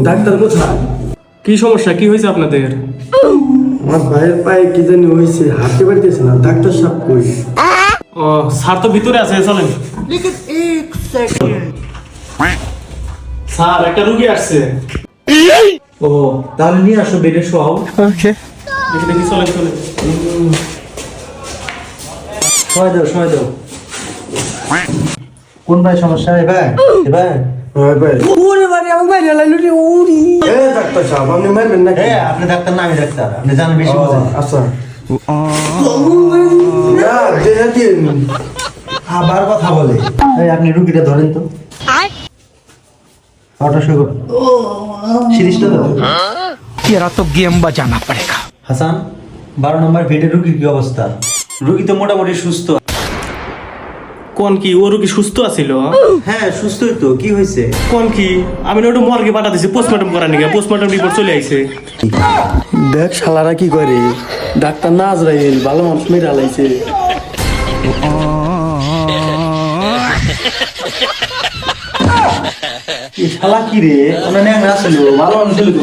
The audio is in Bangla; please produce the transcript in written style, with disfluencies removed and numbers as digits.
ডাক্তার কোথায়? কি সমস্যা, কি হয়েছে আপনাদের? আমার ভাইয়ের পায়ে কি জানি হয়েছে, হাঁটতে পারতেছে না। ডাক্তার সাহেব কই? ও স্যার তো ভিতরে আছে, চলেন। স্যার একটা রুগী আসছে। ও তাহলে নিয়ে আসো, বেডে শোয়াও। দেখি দেখি, চলেন চলেন। সময় দাও, সময় দাও। কোন ভাই সমস্যা? এবার এবার হ্যাঁ ভাই। ওরে বাড়ি আমাকে বাইরে লাইলো রে ওরি। এ ডাক্তার সাহেব, আপনি মারবেন নাকি? আপনি ডাক্তার না আমি ডাক্তার, আপনি জানেন বেশি ও, বোঝেন। আচ্ছা। না, দেহে দিন। আবার কথা বলে। এই আপনি রুগীটা ধরেন তো। পাটা শুরু করুন। সিরিজটা দাও। तेरा तो गेम बजाना पड़ेगा। হাসান, 12 নম্বর বেডের রুগীর কি অবস্থা? রুগী তো মোটামুটি সুস্থ। কোন কি ও রুগী সুস্থ আছিল? হ্যাঁ সুস্থই তো, কি হয়েছে? কোন কি আমি না ওটা মর্গে পাঠা দিছি পোস্টমর্টম করার নিকে, পোস্টমর্টম রিপোর্ট চলে আইছে। দেখ শালারা কি করে। ডাক্তার না আজরাইল, ভালো মানুষ মেরে আলাইছে। এই শালা কি রে? ওনা ন্যাংরা ছিল, ভালো মানুষ ছিল তো।